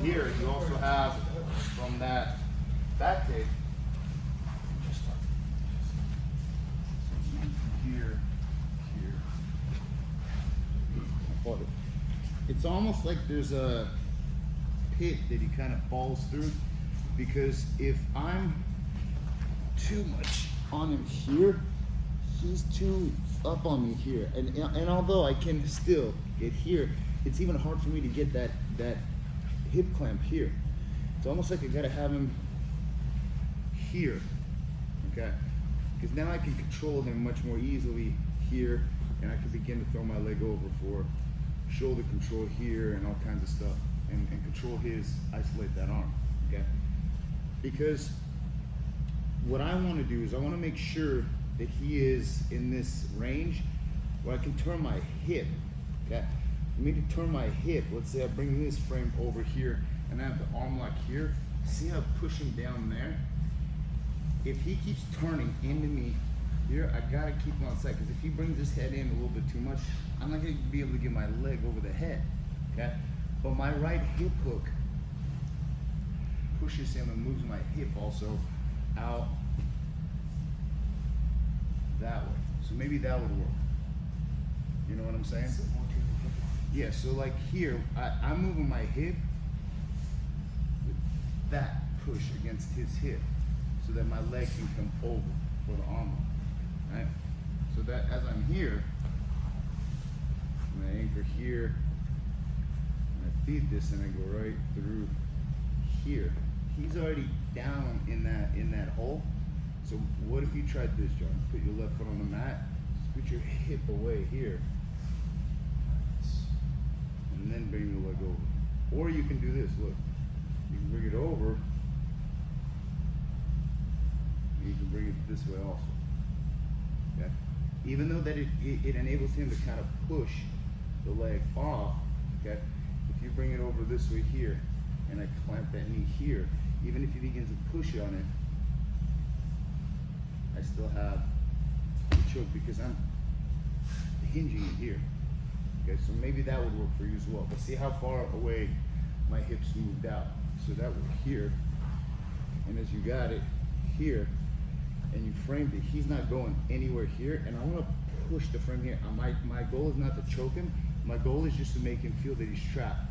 here you also have from that back take. Here. It's almost like there's a pit that he kind of falls through, because if I'm too much on him here, he's too up on me here, and although I can still get here, it's even hard for me to get that hip clamp here. It's almost like I gotta have him here, okay? Because now I can control him much more easily here, and I can begin to throw my leg over for shoulder control here and all kinds of stuff, and control isolate that arm, okay? Because what I want to do is I want to make sure that he is in this range where I can turn my hip, okay? For me to turn my hip, let's say I bring this frame over here and I have the arm lock here, see how I push him down there? If he keeps turning into me here, I gotta keep him on side, because if he brings his head in a little bit too much, I'm not gonna be able to get my leg over the head, okay? But my right hip hook pushes him and moves my hip also out that way. So maybe that would work. You know what I'm saying? Yeah, so like here, I'm moving my hip with that push against his hip so that my leg can come over for the arm lock, right? So that as I'm here, I'm gonna anchor here, and I feed this and I go right through here. He's already down in that hole. So what if you tried this, John? Put your left foot on the mat, scoot your hip away here, and then bring the leg over. Or you can do this, look. You can bring it over, and you can bring it this way also. Okay? Even though that it enables him to kind of push the leg off, okay? If you bring it over this way here, and I clamp that knee here, even if he begins to push on it, I still have the choke because I'm hinging it here. Okay, so maybe that would work for you as well. But see how far away my hips moved out. So that we're here, and as you got it here, and you framed it, he's not going anywhere here, and I want to push the frame here. My goal is not to choke him. My goal is just to make him feel that he's trapped.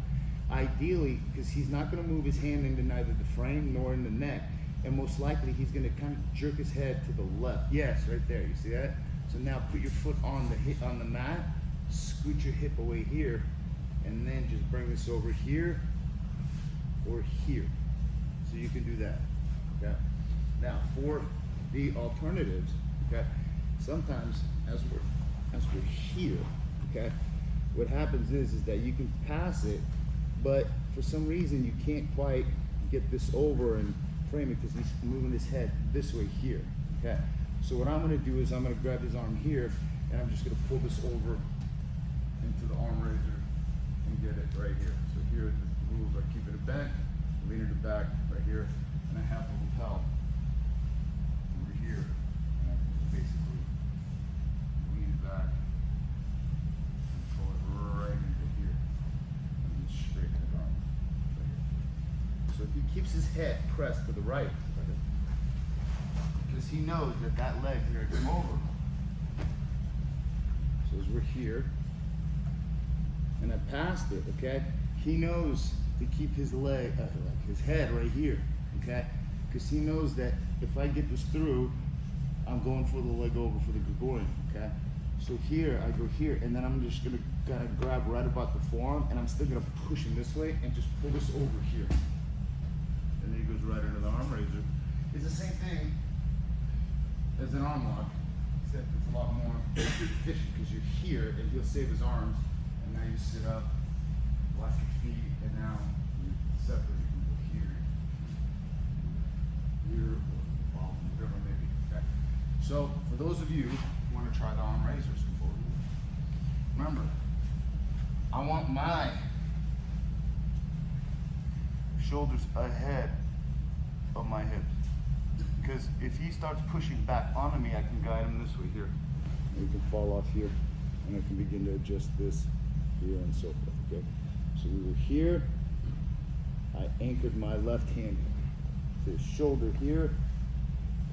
Ideally, because he's not going to move his hand into neither the frame nor in the neck, and most likely he's going to kind of jerk his head to the left. Yes, right there. You see that? So now put your foot on the mat, scoot your hip away here, and then just bring this over here or here. So you can do that. Okay. Now for the alternatives, okay, sometimes as we're here, okay, what happens is that you can pass it, but for some reason you can't quite get this over and frame it because he's moving his head this way here, okay? So what I'm gonna do is I'm gonna grab his arm here, and I'm just gonna pull this over into the arm raiser and get it right here. So here the rules are keeping it bent, leaning it back right here, and I have the lapel over here, and I can just basically lean it back and pull it right into here, and then straighten it arm right here. So if he keeps his head pressed to the right, because he knows that that leg's gonna come over. So as we're here, and I passed it, okay? He knows to keep his leg, his head right here, okay? Because he knows that if I get this through, I'm going for the leg over for the Gregorian, okay? So here, I go here, and then I'm just gonna kind of grab right about the forearm, and I'm still gonna push him this way and just pull this over here. And then he goes right into the arm raiser. It's the same thing as an arm lock, except it's a lot more efficient because you're here and he'll save his arms, and now you sit up, lock your feet, and now you're separate. You can go here, or whatever it may be. Okay. So for those of you who want to try the arm raisers before, remember, I want my shoulders ahead of my hips. Because if he starts pushing back onto me, I can guide him this way here. And he can fall off here, and I can begin to adjust this here and so forth, okay? So we were here, I anchored my left hand to his shoulder here.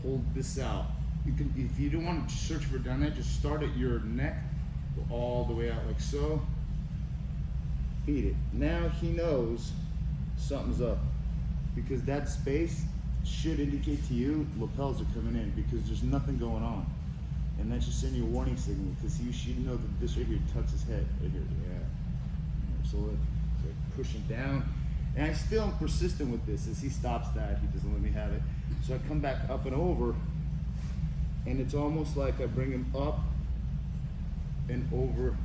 Hold this out. You can, if you don't want to search for down there, just start at your neck, go all the way out like so. Feed it. Now he knows something's up, because that space should indicate to you lapels are coming in, because there's nothing going on. And that should send you a warning signal, because you should know that this right here tucks his head. Right here, yeah. So push him down. And I still am persistent with this. As he stops that, he doesn't let me have it. So I come back up and over, and it's almost like I bring him up and over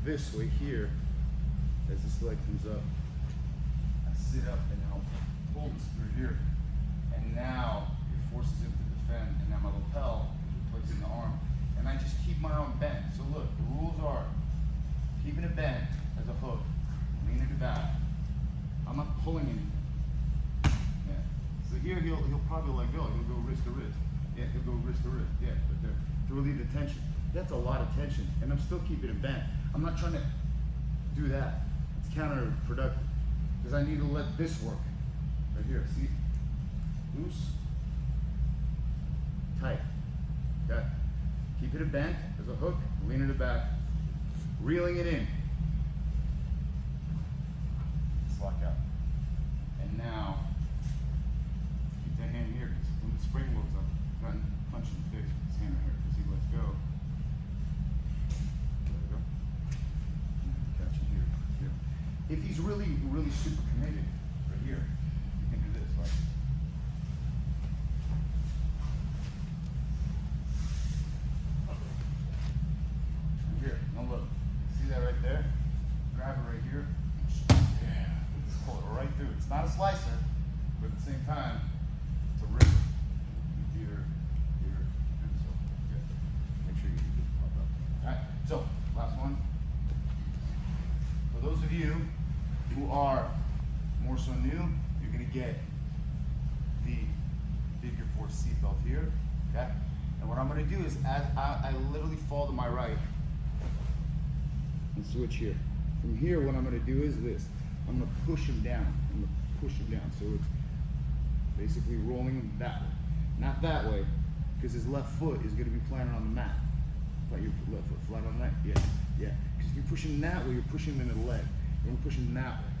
this way here as this leg comes up. I sit up and I'll pull this through here. And now it forces him to defend, and now my lapel is placing the arm. And I just keep my arm bent. So look, the rules are keeping it bent as a hook, leaning it back. I'm not pulling anything. Yeah. So here he'll probably let go. He'll go wrist to wrist. Yeah, he'll go wrist to wrist. Yeah, but there, to relieve the tension. That's a lot of tension, and I'm still keeping it bent. I'm not trying to do that. It's counterproductive, because I need to let this work. Right here, see? Loose, tight. Okay? Keeping it bent as a hook, leaning it back, reeling it in. Lock out. And now, keep that hand here, because when the spring moves up, I've gotten punched in the face with this hand right here, because he lets go. There we go. Catch it here, here. If he's really, really super committed, right here, you can do this, like. Right here, now look, see that right there? Grab it right here. Pull it right through. It's not a slicer, but at the same time, it's a ripper. Here, and so. Good. Make sure you do this pop up. Alright, so last one. For those of you who are more so new, you're gonna get the figure 4 seatbelt here. Okay? And what I'm gonna do is as I literally fall to my right and switch here. From here, what I'm gonna do is this. I'm going to push him down. I'm going to push him down. So it's basically rolling him that way. Not that way, because his left foot is going to be planted on the mat. Like your left foot flat on the mat? Yeah. Yeah. Because if you push him that way, you're pushing him into the leg. You're going to push him that way.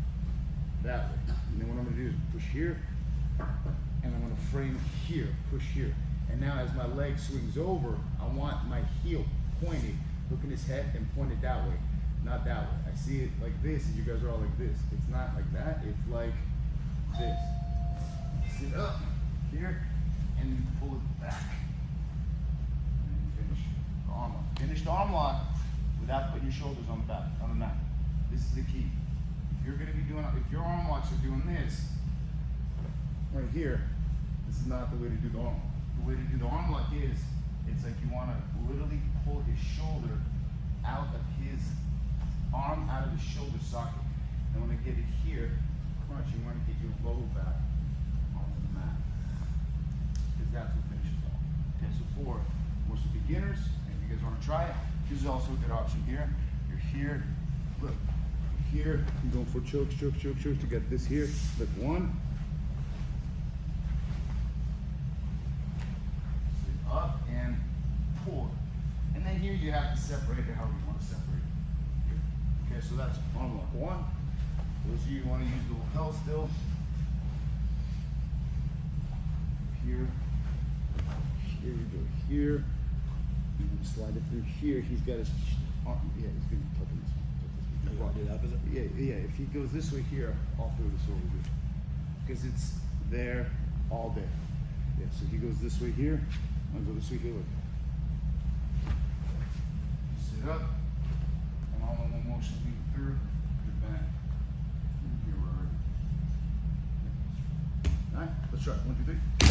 That way. And then what I'm going to do is push here, and I'm going to frame here, push here. And now as my leg swings over, I want my heel pointed, hooking his head and pointed that way. Not that way. I see it like this, and you guys are all like this. It's not like that. It's like this. Sit up here, and you pull it back. And then you finish the arm lock. Finish the arm lock without putting your shoulders on the back, on the mat. This is the key. If you're going to be doing, if your arm locks are doing this right here, this is not the way to do the arm lock. The way to do the arm lock is, it's like you want to literally pull his shoulder out of his arm out of the shoulder socket. And when I get it here, crunch, you want to get your low back onto the mat. Because that's what finishes off. Okay, so for more so beginners, and if you guys want to try it, this is also a good option here. You're here, look, here, you're going for chokes, chokes, chokes, chokes to get this here. Look, one. Sit up and pull. And then here you have to separate it however you want to separate it. Okay, so that's arm lock 1. Those of you who want to use the lapel still. Here. Here we go. Here. You can slide it through here. He's got his arm. Yeah, he's going to be tucking this one. You want to do the opposite? Yeah, yeah. If he goes this way here, I'll throw this over here. Because it's there all day. Yeah, so he goes this way here. I'll go this way here. Look. Sit up. All in one motion, lead it through, put it back. Here we're already. Alright, let's try it. 1, 2, 3.